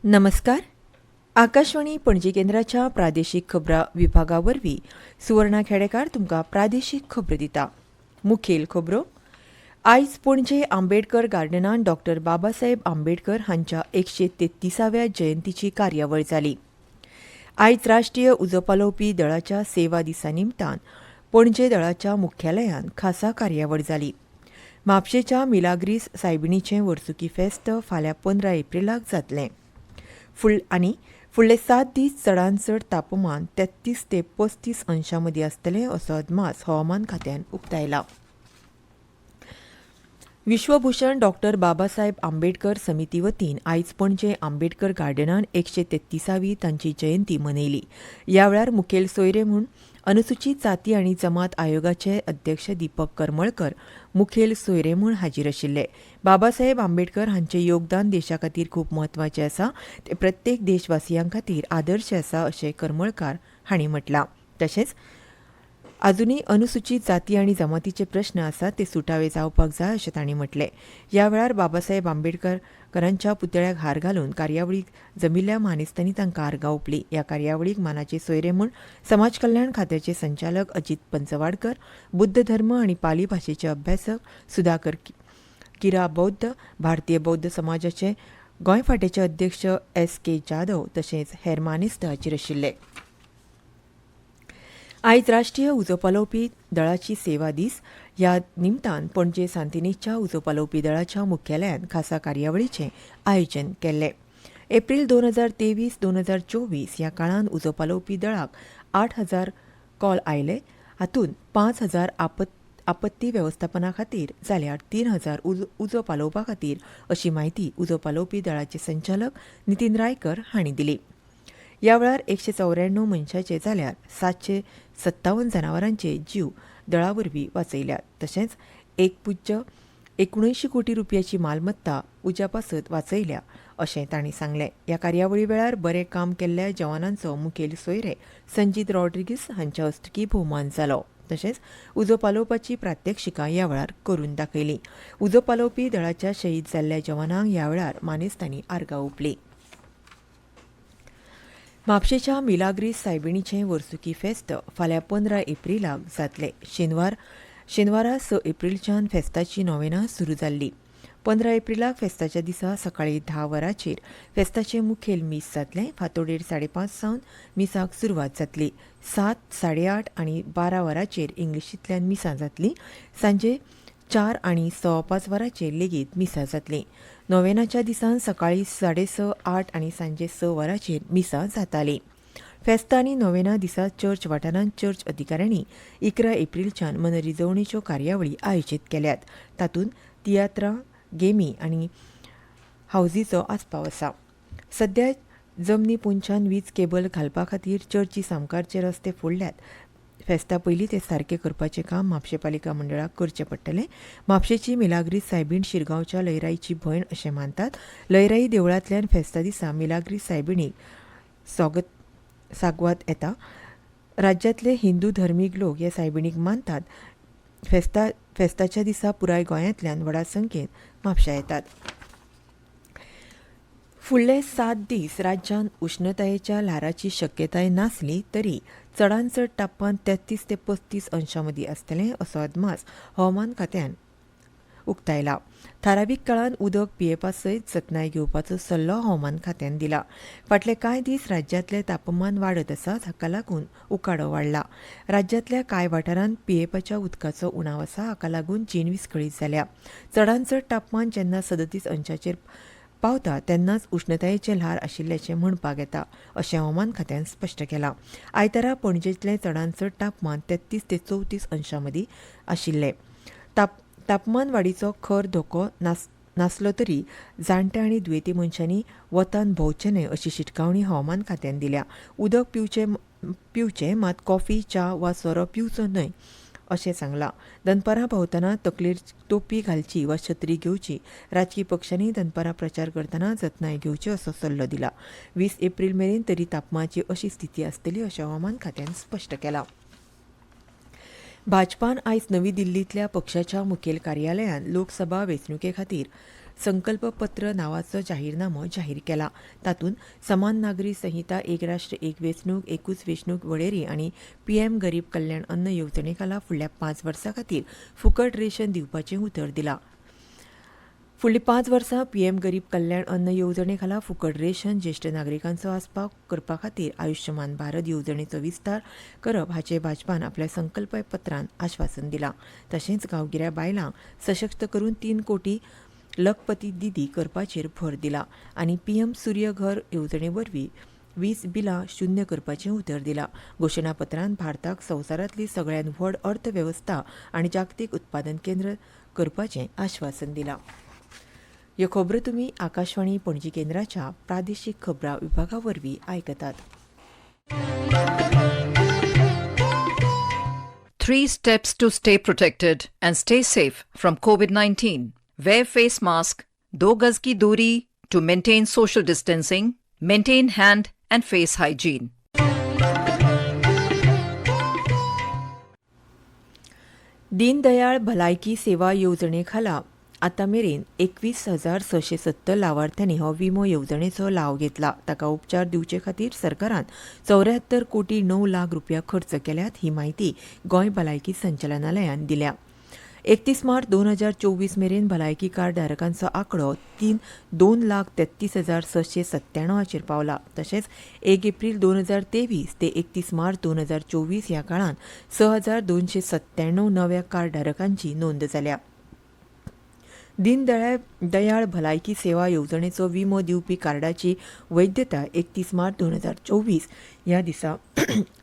नमस्कार. आकाशवाणी पणजी केंद्राच्या प्रादेशीक खबरां विभागा वरवीं सुवर्णा खेडेकार तुमकां प्रादेशीक खबरो दिता. मुखेल खबरो. आयज पणजे आंबेडकर गार्डनांत डॉक्टर बाबासाहेब आंबेडकर हांच्या 133व्या जयंतीची कार्यावळ जाली. आयज राष्ट्रीय उजो पालोवपी दळाच्या सेवा दिसा निमतान पणजे दळाच्या मुख्यालयांत खासा कार्यावळ जाली. म्हापशेच्या मिलाग्रीस सायबिणीचें वर्सुकी फेस्त फाल्यां 15 एप्रिलाक जातलें. फुडले 7 दीस चडांत चड तापमान 33 ते 35 अंशां मदीं आसतलें असो अदमास हवामान खात्यान उक्तायला. विश्वभूषण डॉक्टर बाबासाहेब आंबेडकर समिती वतीन आयज पणजे आंबेडकर गार्डनांत 133वी तांची जयंती मनयली. ह्या वेळार मुखेल सोयरे म्हूण अनुसूचित जाती आनी जमात आयोगाचे अध्यक्ष दीपक करमळकर मुखेल सोयरे म्हूण हाजीर आशिल्ले. बाबासाहेब आंबेडकर हांचें योगदान देशा खातीर खूब म्हत्वाचें आसा. ते प्रत्येक देशवासियां खातीर आदर्श आसा अशें करमळकर हांणी म्हटलां. तशेंच अजूनय अनुसूचित जाती आनी जमातीचे प्रस्न आसात ते सुटावे जावपाक जाय अशें तांणी म्हटलें. ह्या वेळार बाबासाहेब आंबेडकरांच्या पुतळ्याक हार घालून कार्यावळीक जमिल्ल्या मानेस्तांनी तांकां आर्गां ओंपलीं. ह्या कार्यावळीक मानाचे सोयरे म्हूण समाज कल्याण खात्याचे संचालक अजित पंचवाडकर, बुद्ध धर्म आनी पाली भाशेचे अभ्यासक सुधाकर किरा बौद्ध, भारतीय बौद्ध समाजाचे गोंय फांटेचे अध्यक्ष S.K. जाधव तशेंच हेर मानेस्त हाजीर आशिल्ले. आयज राष्ट्रीय उजो पालोवपी दळाची सेवा दीस ह्या निमतान पणजे सांतिनेजच्या उजो पालोवपी दळाच्या मुख्यालयांत खासा कार्यावळीचें आयोजन केल्लें. एप्रील 2023-2024 ह्या काळांत उजो पालोवपी दळाक 8,000 कॉल आयले. हातूंत 5,000 आपत्ती वेवस्थापना खातीर जाल्यार 3,000 उजो पालोवपा खातीर अशी माहिती उजो पालोवपी दळाचे संचालक नितीन रायकर हांणी दिली. ह्या वेळार 194 मनशांचे जाल्यार 757 जनावरांचे जीव दळा वरवीं वाचयल्यात. तशेंच 1.79 कोटी रुपयाची मालमत्ता उज्या पासत वाचयल्या अशें तांणी सांगलें. ह्या कार्यावळी वेळार बरें काम केल्ल्या जवानांचो मुखेल सोयरे संजीत रॉड्रिगीस हांच्या हस्तुकीं भोवमान जालो. तशेंच उजो पालोवपाची प्रात्यक्षिकां ह्या वेळार करून दाखयलीं. उजो पालोवपी दळाच्या शहीद जाल्ल्या जवानांक ह्या वेळार मानेस्तांनी आर्गां ओंपलीं. म्हापशेच्या मिलाग्रीस सायबिणीचें वर्सुकी फेस्त फाल्यां 15 एप्रिलाक जातलें. शेनवारा 6 एप्रिलच्यान फेस्ताची नोवेना सुरू जाल्ली. 15 एप्रिलाक फेस्ताच्या दिसा सकाळीं 10 वरांचेर फेस्ताचें मुखेल मीस जातलें. फांतोडेर 5:30 सावन मिसाक सुरवात जातली. 7, 8:30 आनी 12 वरांचेर इंग्लिशींतल्यान मिसां जातलीं. सांजे 4 आनी 6:15 वरांचेर लेगीत मिसां जातलीं. नोवेनाच्या दिसान सकाळीं 6:30, 8 आनी सांजे 6 वरांचेर मिसां जातालीं. फेस्त आनी नोवेना दिसा चर्च वाठारांत चर्च अधिकाऱ्यांनी 11 एप्रिलच्यान मनरिजवणेच्यो कार्यावळी आयोजीत केल्यात. तातूंत तियात्रां, गेमी आनी हावजीचो आस्पाव आसा. सध्या जमनी पोंदच्यान वीज केबल घालपा खातीर चर्ची सामकारचे रस्ते फोडल्यात. फेस्ता पयलीं ते सारके करपाचें काम म्हापशे पालिका मंडळाक करचें पडटलें. म्हापशेची मिलाग्रीस सायबीण शिरगांवच्या लयराईची भयण अशें मानतात. लयराई देवळांतल्यान फेस्ता दिसा मिलाग्रीस सायबिणीक सांगवात येता. राज्यांतले हिंदू धर्मीक लोक ह्या सायबिणीक मानतात. फेस्ताच्या दिसा पुराय गोंयांतल्यान व्हडा संख्येन म्हापशा येतात. फुडले 7 दीस राज्यांत उश्णतायेच्या ल्हाराची शक्यताय नासली तरी चडांत चड तापमान 33 ते 35 अंशां मदीं आसतलें असो अदमास हवामान खात्यान उक्तायला. थारावीक काळांत उदक पियेवपा सयत जतनाय घेवपाचो सल्लो हवामान खात्यान दिला. फाटले कांय दीस राज्यांतलें तापमान वाडत आसा. हाका लागून उकाडो वाडला. राज्यांतल्या कांय वाठारांत पियेवपाच्या उदकाचो उणाव आसा. हाका लागून जीण विस्कळीत जाल्या. चडांत चड तापमान जेन्ना 37 अंशांचेर पावता तेन्नाच उश्णतायेचे ल्हार आशिल्ल्याचें म्हणपाक येता अशें हवामान खात्यान स्पश्ट केलां. आयतारा पणजेंतलें चडांत चड तापमान 33 ते 34 अंशां मदीं आशिल्लें. तापमान वाडीचो खर धोको नासलो तरी जाणटे आनी दुयेंती मनशांनी वतान भोंवचें न्हय अशी शिटकावणी हवामान खात्यान दिल्या. उदक पिवचें मात कॉफी, च्या वा सोरो पिवचो न्हय अशें सांगलां. दनपारां भोंवतना तकलेर टोपी घालची वा छत्री घेवची. राजकी पक्षांनी दनपारां प्रचार करतना जतनाय घेवची असो सल्लो दिला. 20 एप्रील मेरेन तरी तापमानाची अशी स्थिती आसतली अशें हवामान खात्यान स्पश्ट केलां. भाजपान आयज नवी दिल्लींतल्या पक्षाच्या मुखेल कार्यालयांत लोकसभा वेंचणुके खातीर संकल्पपत्र नावाचो जाहीरनामो जाहीर केला. तातूंत समान नागरी संहिता, एक राष्ट्र एक वेंचणूक, एकूच वेंचणूक वळेरी आनी पीएम गरीब कल्याण अन्न येवजणे खाला फुडल्या 5 वर्सां खातीर फुकट रेशन दिवपाचें उतर दिलां. फुडलीं 5 वर्सां पीएम गरीब कल्याण अन्न येवजणे खाला फुकट रेशन ज्येश्ठ नागरिकांचो आस्पाव करपा खातीर आयुश्यमान भारत येवजणेचो विस्तार करप हाचें भाजपान आपल्या संकल्प पत्रांत आश्वासन दिलां. तशेंच गांवगिऱ्या बायलांक सशक्त करून 3 कोटी लखपती दिदी करपाचेर भर दिला आनी पीएम सूर्य घर येवजणे वरवीं वीज बिलां शून्य करपाचें उतर दिलां. घोशणापत्रांत भारताक संवसारांतली सगळ्यांत व्हड अर्थवेवस्था आनी जागतीक उत्पादन केंद्र करपाचें आश्वासन दिलां. ह्यो खबरो तुमी आकाशवाणी पणजी केंद्राच्या प्रादेशीक खबरां विभागा वरवीं आयकतात. 3 steps to stay protected and stay safe from COVID-19. Wear face mask, 2 गज की दूरी to maintain social distancing, maintain hand and face hygiene. Deendayal भलायकी सेवा येवजणे खाला आतां मेरेन 21,670 लावार्थ्यांनी हो विमो येवजणेचो लाव घेतला. ताका उपचार दिवचे खातीर सरकारान 74 कोटी 9 लाख रुपया खर्च केल्यात. ही माहिती गोंय भलायकी संचालनालयान दिल्या. 31 मार्च 2024 मेरेन भलायकी कार्ड धारकांचो आंकडो 2,33,697 पावला. तशेंच 1 एप्रील 2023 ते 31 मार्च 2024 ह्या काळात 6,297 नव्या कार्ड धारकांची नोंद जाल्या. दीनदयाळ भलायकी सेवा येवजणेचो विमो दिवपी कार्डाची वैधता 31 मार्च 2024 ह्या दिसा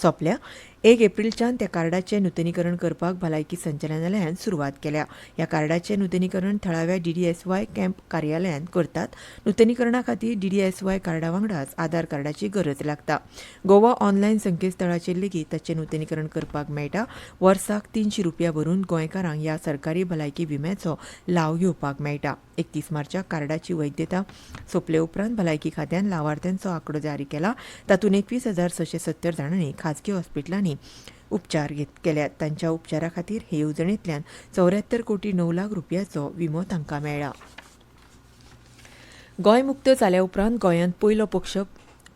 सोंपल्या. 1 एप्रिलच्यान त्या कार्डाचें नूतनीकरण करपाक भलायकी संचालनालयान सुरवात केल्या. ह्या कार्डाचें नूतनीकरण थळाव्या DDSY कॅम्प कार्यालयान करतात. नूतनीकरणा खातीर DDSY कार्डा वांगडाच आधार कार्डाची गरज लागता. गोवा ऑनलायन संकेतस्थळाचेर लेगीत ताचें नूतनीकरण करपाक मेळटा. वर्साक 300 रुपया भरून गोंयकारांक ह्या सरकारी भलायकी विम्याचो लाव घेवपाक मेळटा. 31 मार्चाक कार्डाची वैधता सोंपले उपरांत भलायकी खात्यान लावार्थ्यांचो आंकडो जारी केला. तातूंत 21,670 जाणांनी खाजगी हॉस्पिटलांनी उपचार केल्यात. तांच्या उपचारा खातीर हे येवजणेंतल्यान 74 कोटी 9 लाख रुपयाचो विमो तांकां मेळ्ळा. गोंय मुक्त जाल्या उपरांत गोंयांत पयलो पक्ष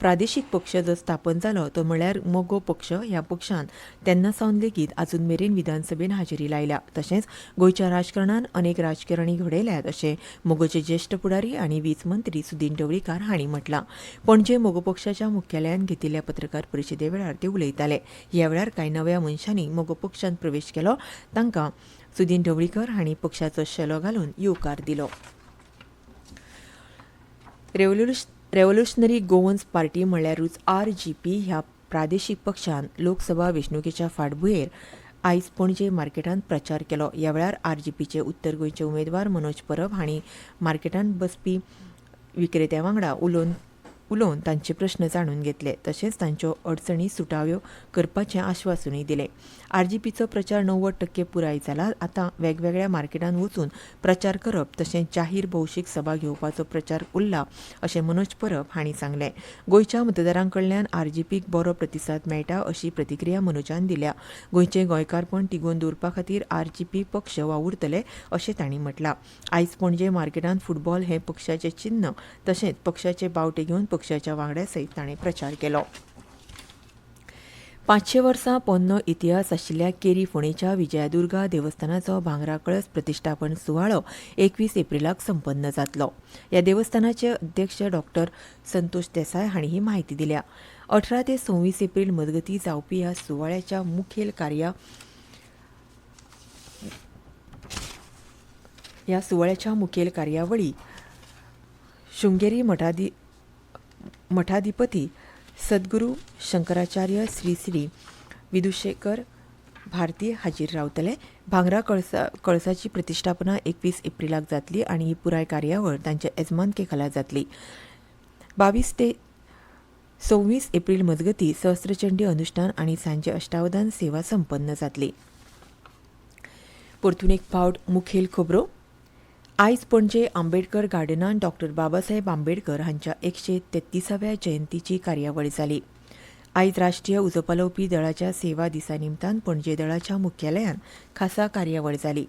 प्रादेशीक पक्ष जो स्थापन जालो तो म्हळ्यार मोगो पक्ष. ह्या पक्षान तेन्ना सावन लेगीत आजून मेरेन विधानसभेन हाजेरी लायल्या. तशेंच गोंयच्या राजकारणान अनेक राजकारणी घडयल्यात अशें मोगोचे ज्येश्ठ फुडारी आनी वीज मंत्री सुदीन ढवळीकार हांणी म्हटलां. पणजे मोगो पक्षाच्या मुख्यालयान घेतिल्ल्या पत्रकार परिशदे वेळार ते उलयताले. ह्या वेळार कांय नव्या मनशांनी मोगो पक्षांत प्रवेश केलो. तांकां सुदीन ढवळीकर हांणी पक्षाचो शेलो घालून येवकार दिलो. रेव्होल्युशनरी गोवन्स पार्टी म्हळ्यारूच RGP ह्या प्रादेशीक पक्षान लोकसभा वेंचणुकेच्या फाटभुंयेर आयज पणजे मार्केटांत प्रचार केलो. ह्या वेळार RGPचे उत्तर गोंयचे उमेदवार मनोज परब हांणी मार्केटांत बसपी विक्रेत्यां वांगडा उलोवन तांचे प्रस्न जाणून घेतले. तशेंच तांच्यो अडचणी सुटाव्यो करपाचें आश्वासनूय दिलें. RGPचो प्रचार 90% पुराय जाला. आतां वेगवेगळ्या मार्केटांत वचून प्रचार करप तशेंच जाहीर भौशीक सभा घेवपाचो प्रचार उरला अशें मनोज परब हांणी सांगलें. गोंयच्या मतदारां कडल्यान RGPक बरो प्रतिसाद मेळटा अशी प्रतिक्रिया मनोजान दिल्या. गोंयचें गोंयकारपण तिगोवन दवरपा खातीर RGP पक्ष वावुरतले अशें तांणी म्हटलां. आयज पणजे मार्केटांत फुटबॉल हें पक्षाचें चिन्ह तशेंच पक्षाचे बावटे घेवन पक्षाच्या वांगड्या सयत ताणें प्रचार केलो. 500 वर्सां पोरनो इतिहास आशिल्ल्या केरी फोंडेच्या विजयादुर्गा देवस्थानाचो भांगरा कळस प्रतिश्ठापन सुवाळो 21 एप्रिलाक संपन्न जातलो. ह्या देवस्थानाचे अध्यक्ष डॉ. संतोष देसाय हांणी ही माहिती दिल्या. 18 ते 26 एप्रील मजगतीं जावपी ह्या सुवाळ्याच्या मुखेल कार्यावळी शृंगेरी मठाधिपती सद्गुरू शंकराचार्य श्री श्री विदुशेखर भारती हाजीर रावतले. भांगरा कळसाची प्रतिश्ठापना 21 एप्रिलाक जातली आनी ही पुराय कार्यावळ तांच्या येजमानके खाला जातली. 22 ते 26 एप्रील मजगतीं सहस्त्रचंडी अनुष्ठान आनी सांजे अष्टावधान सेवा संपन्न जातली. परतून एक फावट मुखेल खबरो. आयज पणजे आंबेडकर गार्डनांत डॉ. बाबासाहेब आंबेडकर हांच्या 133व्या जयंतीची कार्यावळ जाली. आयज राष्ट्रीय उजो पालोवपी दळाच्या सेवा दिसा निमतान पणजे दळाच्या मुख्यालयान खासा कार्यावळ जाली.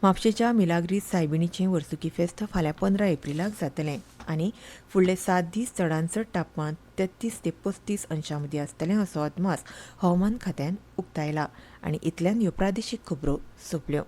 म्हापशेच्या मिलाग्रीस सायबिणीचें वर्सुकी फेस्त फाल्यां 15 एप्रिलाक जातलें आनी फुडले 7 दीस चडांत चड तापमान 33 ते 35 अंशां मदीं आसतलें असो अदमास हवामान खात्यान उक्तायला आनी इतल्यान ह्यो प्रादेशीक खबरो सोंपल्यो.